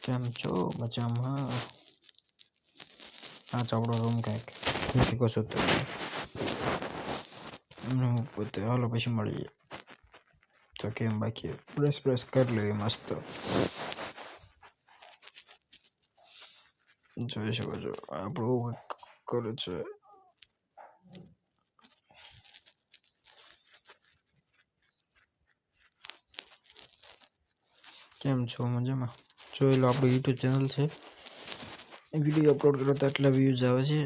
કેમ છો મજામાં? આ આપણો રૂમ કંઈક જોઈ શકો છો તમે. પોતે હાલો પછી મળીએ. તો કેમ બાકી બ્રશ કરી લેવી મસ્ત. જોઈ શકો છો આપણું કરે છે. કેમ છો મજામાં? જોઈ લો આપણું યુટ્યુબ ચેનલ છે. વિડીયો અપલોડ કરો તો આટલા વ્યૂઝ આવે છે.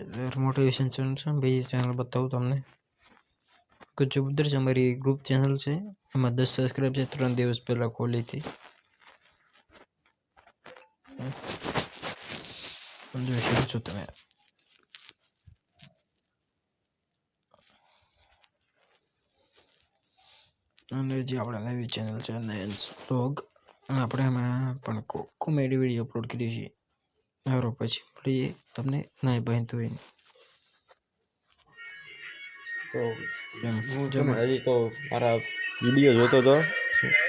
મોટિવેશન ચેનલ છે ભાઈ. ચેનલ બતાવું તમને. કચુબુદ્દર છે અમારી ગ્રુપ ચેનલ છે. એમાં 10 સબસ્ક્રાઈબ છે. 3 દિવસ પહેલા ખોલી હતી. જોઈ શકો છો તમે. અને જે આપણા નવી ચેનલ છે નયન્સ વ્લોગ, આપણે એમાં પણ કોમેડી વિડીયો અપલોડ કરીએ છીએ. હારો પછી મળીએ તમને નાય બનતું હોય તો હું તમે હજી તો મારા વિડીયો જોતો હતો.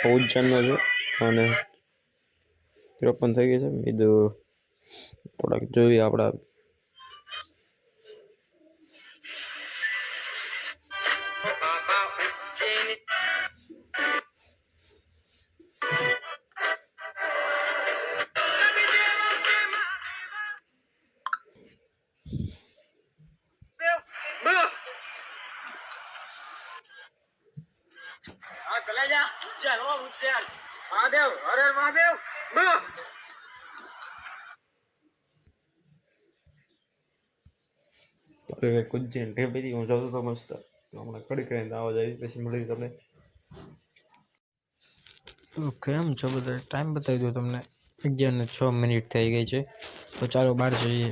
પૌજ ચેનલ છે અને 53 થઈ ગઈ છે. કીધું થોડાક જોઈએ આપણા. મહાદેવ, હરે મહાદેવ. કુંજન ઢેબરી હું જોતો તો મસ્ત. હમણાં કડી કરીને આવા જાય પછી મળી તમને. કેમ છો બધા? ટાઈમ બતાવી દો તમને. 11:06 થઈ ગઈ છે. તો ચાલો બહાર જઈએ.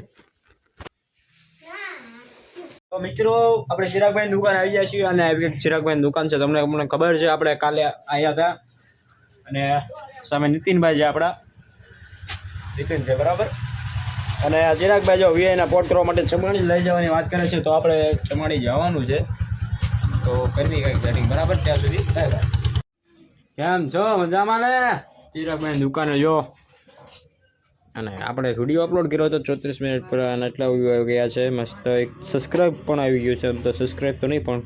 તો મિત્રો આપણે ચિરાગભાઈની દુકાન આવી ગયા છીએ અને ચિરાગભાઈની દુકાન છે. તમને ખબર છે આપણે કાલે આવ્યા હતા અને સામે નીતિનભાઈ છે આપણા. નીતિન છે બરાબર. અને ચિરાગભાઈ જો વીઆઈના પોર્ટ કરવા માટે ચમાડી લઈ જવાની વાત કરે છે. તો આપણે ચમાડી જવાનું છે. તો કરવી કંઈક સેટિંગ બરાબર. ત્યાં સુધી બાય બાય. કેમ છો મજામાં ને? ચિરાગભાઈની દુકાને જો. અને આપણે વિડીયો અપલોડ કર્યો હતો 34 મિનિટ પર અને એટલા વ્યૂ આવી ગયા છે. મસ્ત એક સબસ્ક્રાઈબ પણ આવી ગયું છે. તો સબસ્ક્રાઈબ તો નહીં પણ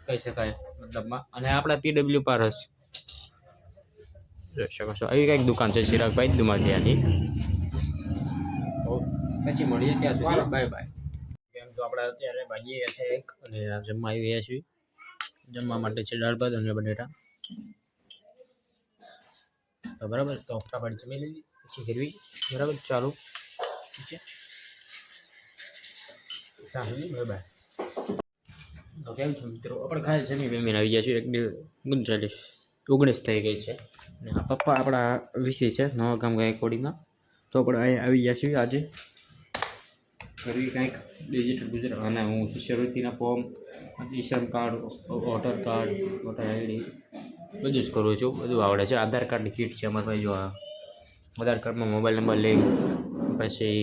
કહી શકાય મતલબમાં. અને આપણે પીડબ્લ્યુ પારસ જોઈ શકો છો. આવી કંઈક દુકાન છે ચિરાગભાઈ દુમાદિયાની. પછી મળીએ ત્યાં સુધી બાય બાય. કેમ તો આપણે અત્યારે ભાગીએ છીએ એક અને જમવા આવી ગયા છીએ. જમવા માટે છે દાળ ભાત અને બટેટા. તો બરાબર. તો ફટાફટ જમી લેવી પછી કરવી બરાબર. ચાલો બાય બાય. તો કેમ છો મિત્રો? આપણે ખાલી જમી બેમીને આવી ગયા છીએ. 1:39 થઈ ગઈ છે. અને આ પપ્પા આપણા વિસી છે નવા ગામ ગાયકવાડીમાં. તો આપણે અહીંયા આવી ગયા છીએ આજે કરવી કંઈક ડિજિટલ ગુજરાત. અને હું શિષ્યવૃત્તિના form, eShram card, voter card, voter ID બધું જ કરું છું. બધું આવડે છે. આધાર કાર્ડની કીટ છે અમારા ભાઈ. જો આ આધાર કાર્ડમાં મોબાઈલ નંબર લિંક, પછી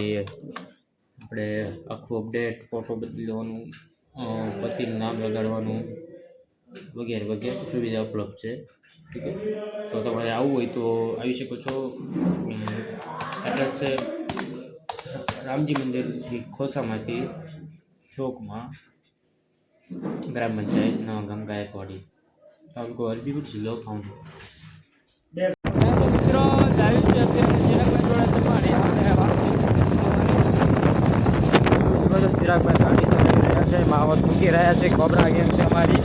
આપણે આખું અપડેટ, ફોટો બદલવાનું, પતિનું નામ લગાડવાનું વગેરે વગેરે સુવિધા ઉપલબ્ધ છે. ઠીક છે. તો તમારે આવવું હોય તો આવી શકો છો. એડ્રેસ છે રામજી મંદિરથી ખોસામાંથી ચોકમાં, ગ્રામ પંચાયત નવા ગામ ગાયકવાડી, તાલુકો હલ્દીપુર, જિલ્લો ભાવનગર. મિત્રો ચિરાગભાઈ ગાડી ચલાવી રહ્યા છે. માવત મૂકી રહ્યા છે. કોબરા ગેમ છે અમારી.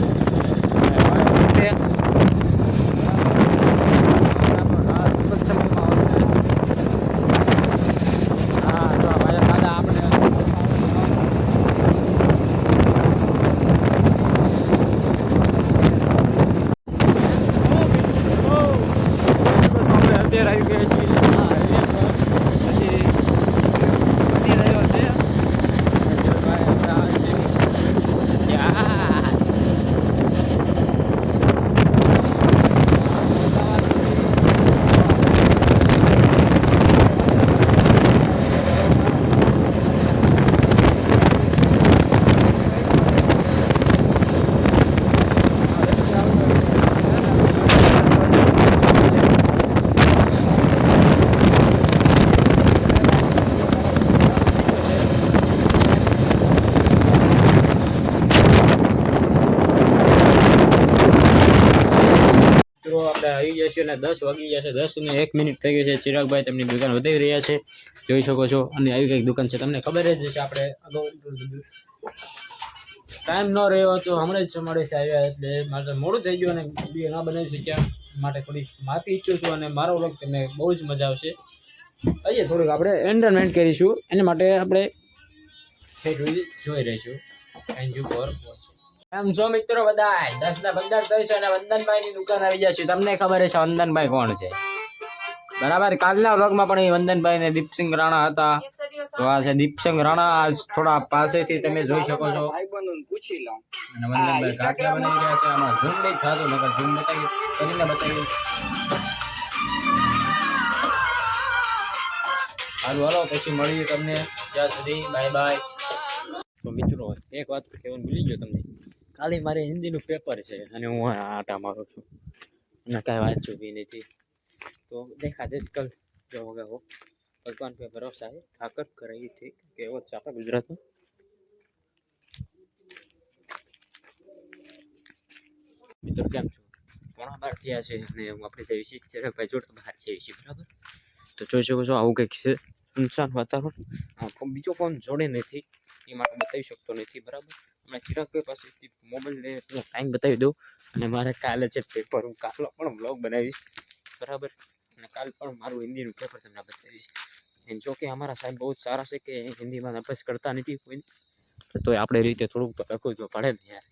મિત્રો આપણે આવી જઈશું અને 10 વાગી ગયા છે, 10 ને 1 મિનિટ થઈ ગઈ છે. ચિરાગભાઈ તેમની દુકાન વધાવી રહ્યા છે, જોઈ શકો છો. અને આવી કંઈક દુકાન છે, તમને ખબર જ છે. આપણે અગાઉ ટાઈમ ન રહ્યો હતો, હમણાં જ સમાડેથી આવ્યા એટલે મારે મોડું થઈ ગયું અને વિડીયો ના બનાવી શક્યા માટે થોડી માફી ઈચ્છું છું. અને મારો વ્લોગ તમને બહુ જ મજા આવશે. અહીંયા થોડુંક આપણે એન્ટરટેનમેન્ટ કરીશું, એના માટે આપણે જોઈ રહીશું. Thank you for watching. એમ છો મિત્રો બધા 10 ને 15 થઈ છે અને વંદનભાઈની દુકાન આવી જશે. તમને ખબર છે વંદનભાઈ કોણ છે, બરાબર? કાલના વ્લોગમાં પણ એ વંદનભાઈ ને દીપસિંહ રાણા હતા. તો આ છે દીપસિંહ રાણા, આજ થોડા પાસેથી તમે જોઈ શકો છો. અને વંદનભાઈ ગાંઠિયા બનાવી રહ્યા છે. આમાં ઝૂમ નહીં થતું, નકર ઝૂમ બતાવી કરીને બતાવી. હાલો પછી મળીએ તમને, ત્યાં સુધી બાય બાય. તો મિત્રો એક વાત કહેવાનું ભૂલી ગયો તમને, કાલે મારે હિન્દીનું પેપર છે અને હું આટા મારું છું અને કાંઈ વાંચ્યું બી નથી. તો દેખા જઈશ કલ જો હોગા હો, ભગવાન पे भरोसा है, ठाकर करेगी ठीक કે એવો જ આપણા ગુજરાતમાં. મિત્રો કેમ છો? ઘણા બહાર થયા છે અને આપણે જઈએ છીએ ચિરાગભાઈ જોડે બહાર જઈએ છીએ, બરાબર? તો જોઈ શકો છો આવું કંઈક છે સુનસાન વાતાવરણ. બીજો ફોન જોડે નથી એ માટે બતાવી શકતો નથી, બરાબર? હમણાં ચિરાગભાઈ પાસેથી મોબાઈલ લઈને ટાઈમ બતાવી દઉં. અને મારે કાલે છે પેપર, હું કાલો પણ બ્લોગ બનાવીશ, બરાબર? અને કાલ પણ મારું હિન્દીનું પેપર તમને બતાવીશ. જો કે અમારા સાહેબ બહુ જ સારા છે કે હિન્દીમાં અભ્યાસ કરતા નથી કોઈ, તો આપણે રીતે થોડુંક તો લખવું તો પડે ને યાર.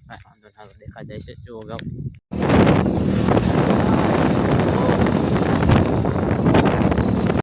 કાંઈ વાંધો ના, દેખા જાય છે જો ગાઉં.